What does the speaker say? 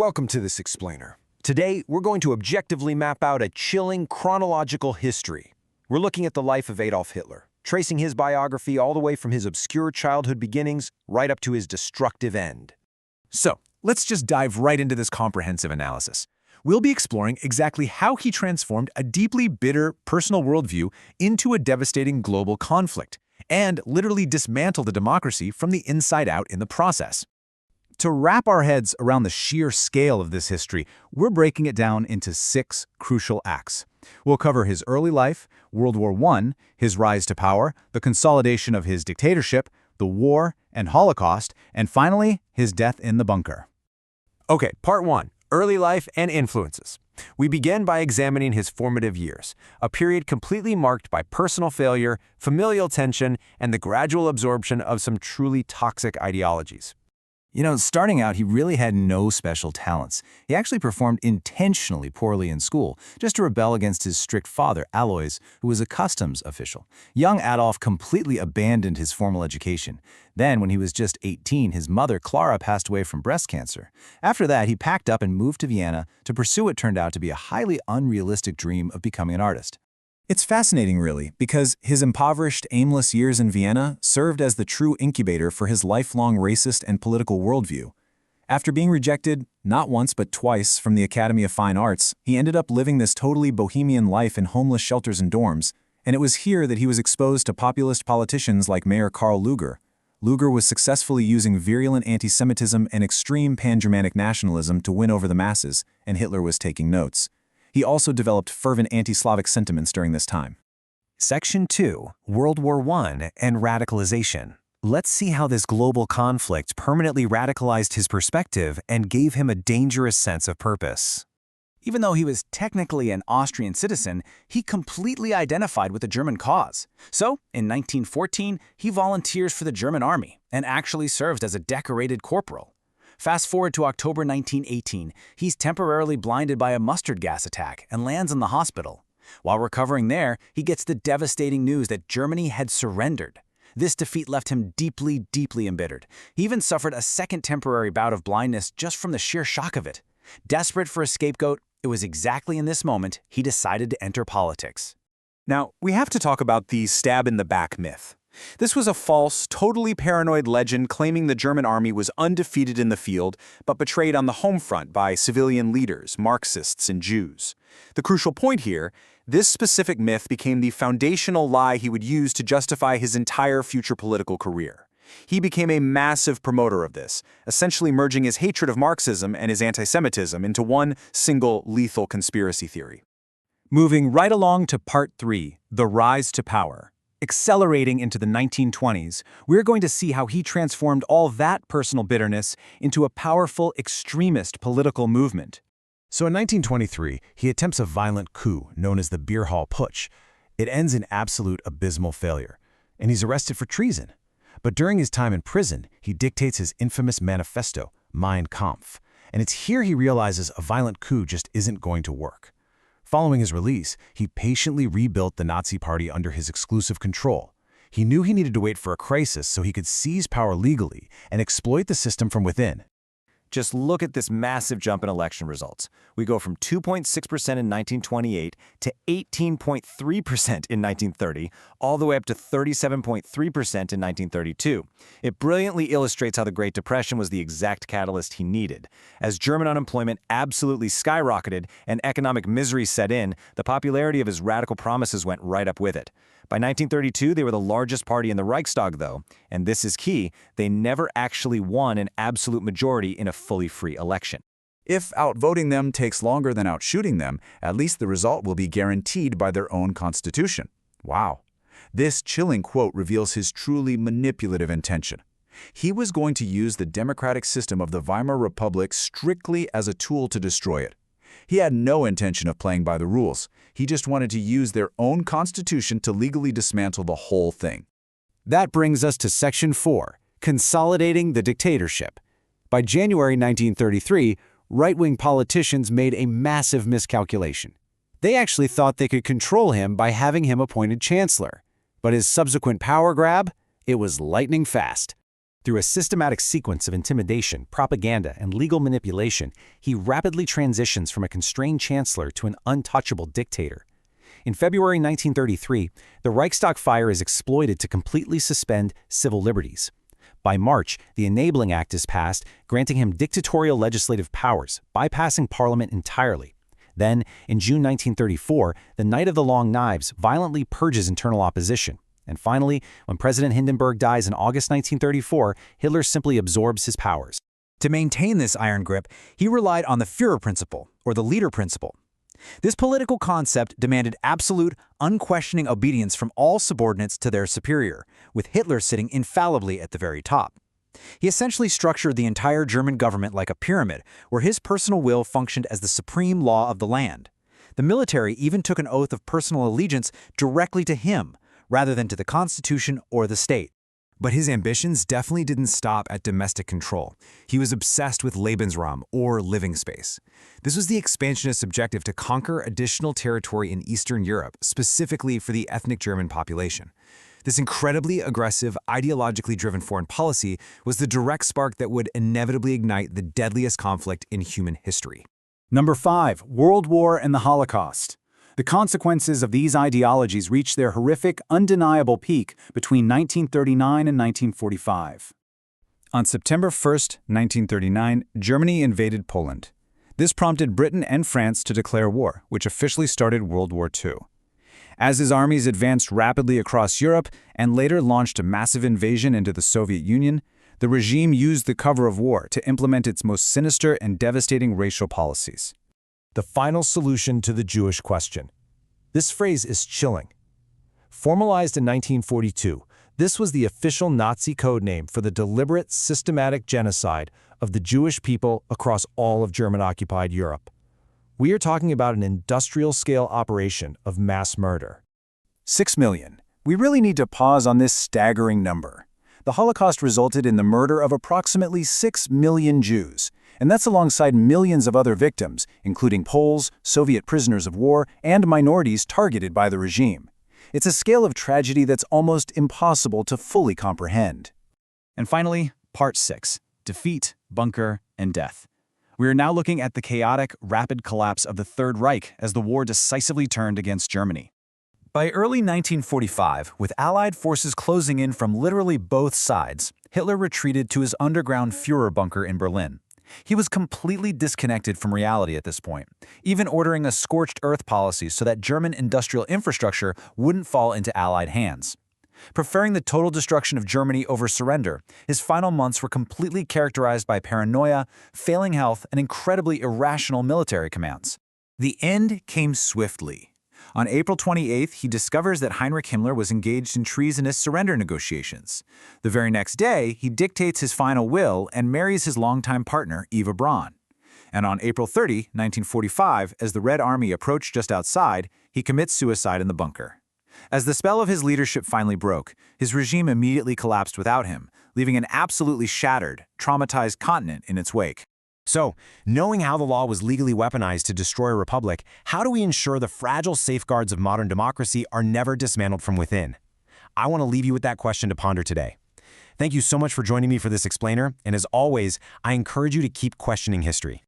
Welcome to this explainer. Today, we're going to objectively map out a chilling chronological history. We're looking at the life of Adolf Hitler, tracing his biography all the way from his obscure childhood beginnings right up to his destructive end. So, let's just dive right into this comprehensive analysis. We'll be exploring exactly how he transformed a deeply bitter personal worldview into a devastating global conflict, and literally dismantled the democracy from the inside out in the process. To wrap our heads around the sheer scale of this history, we're breaking it down into 6 crucial acts. We'll cover his early life, World War I, his rise to power, the consolidation of his dictatorship, the war and Holocaust, and finally, his death in the bunker. Okay, part 1, early life and influences. We begin by examining his formative years, a period completely marked by personal failure, familial tension, and the gradual absorption of some truly toxic ideologies. Starting out, he really had no special talents. He actually performed intentionally poorly in school, just to rebel against his strict father, Alois, who was a customs official. Young Adolf completely abandoned his formal education. Then, when he was just 18, his mother, Clara, passed away from breast cancer. After that, he packed up and moved to Vienna to pursue what turned out to be a highly unrealistic dream of becoming an artist. It's fascinating, really, because his impoverished, aimless years in Vienna served as the true incubator for his lifelong racist and political worldview. After being rejected, not once but twice, from the Academy of Fine Arts, he ended up living this totally bohemian life in homeless shelters and dorms, and it was here that he was exposed to populist politicians like Mayor Karl Lueger. Lueger was successfully using virulent antisemitism and extreme pan-Germanic nationalism to win over the masses, and Hitler was taking notes. He also developed fervent anti-Slavic sentiments during this time. Section 2, World War I and Radicalization. Let's see how this global conflict permanently radicalized his perspective and gave him a dangerous sense of purpose. Even though he was technically an Austrian citizen, he completely identified with the German cause. So, in 1914, he volunteers for the German army and actually served as a decorated corporal. Fast forward to October 1918, he's temporarily blinded by a mustard gas attack and lands in the hospital. While recovering there, he gets the devastating news that Germany had surrendered. This defeat left him deeply, deeply embittered. He even suffered a second temporary bout of blindness just from the sheer shock of it. Desperate for a scapegoat, it was exactly in this moment he decided to enter politics. Now, we have to talk about the stab-in-the-back myth. This was a false, totally paranoid legend claiming the German army was undefeated in the field, but betrayed on the home front by civilian leaders, Marxists, and Jews. The crucial point here, this specific myth became the foundational lie he would use to justify his entire future political career. He became a massive promoter of this, essentially merging his hatred of Marxism and his antisemitism into one single lethal conspiracy theory. Moving right along to Part 3, the rise to power. Accelerating into the 1920s, we're going to see how he transformed all that personal bitterness into a powerful extremist political movement. So in 1923, he attempts a violent coup known as the Beer Hall Putsch. It ends in absolute abysmal failure, and he's arrested for treason. But during his time in prison, he dictates his infamous manifesto, Mein Kampf, and it's here he realizes a violent coup just isn't going to work. Following his release, he patiently rebuilt the Nazi Party under his exclusive control. He knew he needed to wait for a crisis so he could seize power legally and exploit the system from within. Just look at this massive jump in election results. We go from 2.6% in 1928 to 18.3% in 1930, all the way up to 37.3% in 1932. It brilliantly illustrates how the Great Depression was the exact catalyst he needed. As German unemployment absolutely skyrocketed and economic misery set in, the popularity of his radical promises went right up with it. By 1932, they were the largest party in the Reichstag, though, and this is key, they never actually won an absolute majority in a fully free election. If outvoting them takes longer than outshooting them, at least the result will be guaranteed by their own constitution. Wow. This chilling quote reveals his truly manipulative intention. He was going to use the democratic system of the Weimar Republic strictly as a tool to destroy it. He had no intention of playing by the rules. He just wanted to use their own constitution to legally dismantle the whole thing. That brings us to Section 4, Consolidating the Dictatorship. By January 1933, right-wing politicians made a massive miscalculation. They actually thought they could control him by having him appointed chancellor. But his subsequent power grab? It was lightning fast. Through a systematic sequence of intimidation, propaganda, and legal manipulation, he rapidly transitions from a constrained chancellor to an untouchable dictator. In February 1933, the Reichstag fire is exploited to completely suspend civil liberties. By March, the Enabling Act is passed, granting him dictatorial legislative powers, bypassing Parliament entirely. Then, in June 1934, the Night of the Long Knives violently purges internal opposition. And finally, when President Hindenburg dies in August 1934, Hitler simply absorbs his powers. To maintain this iron grip, he relied on the Führer principle, or the leader principle. This political concept demanded absolute, unquestioning obedience from all subordinates to their superior, with Hitler sitting infallibly at the very top. He essentially structured the entire German government like a pyramid, where his personal will functioned as the supreme law of the land. The military even took an oath of personal allegiance directly to him, rather than to the Constitution or the state. But his ambitions definitely didn't stop at domestic control. He was obsessed with Lebensraum, or living space. This was the expansionist objective to conquer additional territory in Eastern Europe, specifically for the ethnic German population. This incredibly aggressive, ideologically driven foreign policy was the direct spark that would inevitably ignite the deadliest conflict in human history. Number 5. World War and the Holocaust. The consequences of these ideologies reached their horrific, undeniable peak between 1939 and 1945. On September 1, 1939, Germany invaded Poland. This prompted Britain and France to declare war, which officially started World War II. As his armies advanced rapidly across Europe and later launched a massive invasion into the Soviet Union, the regime used the cover of war to implement its most sinister and devastating racial policies. The final solution to the Jewish question. This phrase is chilling. Formalized in 1942, this was the official Nazi code name for the deliberate, systematic genocide of the Jewish people across all of German-occupied Europe. We are talking about an industrial-scale operation of mass murder. 6 million. We really need to pause on this staggering number. The Holocaust resulted in the murder of approximately 6 million Jews, and that's alongside millions of other victims, including Poles, Soviet prisoners of war, and minorities targeted by the regime. It's a scale of tragedy that's almost impossible to fully comprehend. And finally, Part 6. Defeat, Bunker, and Death. We are now looking at the chaotic, rapid collapse of the Third Reich as the war decisively turned against Germany. By early 1945, with Allied forces closing in from literally both sides, Hitler retreated to his underground Führer bunker in Berlin. He was completely disconnected from reality at this point, even ordering a scorched earth policy so that German industrial infrastructure wouldn't fall into Allied hands. Preferring the total destruction of Germany over surrender, his final months were completely characterized by paranoia, failing health, and incredibly irrational military commands. The end came swiftly. On April 28th, he discovers that Heinrich Himmler was engaged in treasonous surrender negotiations. The very next day, he dictates his final will and marries his longtime partner, Eva Braun. And on April 30, 1945, as the Red Army approached just outside, he commits suicide in the bunker. As the spell of his leadership finally broke, his regime immediately collapsed without him, leaving an absolutely shattered, traumatized continent in its wake. So, knowing how the law was legally weaponized to destroy a republic, how do we ensure the fragile safeguards of modern democracy are never dismantled from within? I want to leave you with that question to ponder today. Thank you so much for joining me for this explainer, and as always, I encourage you to keep questioning history.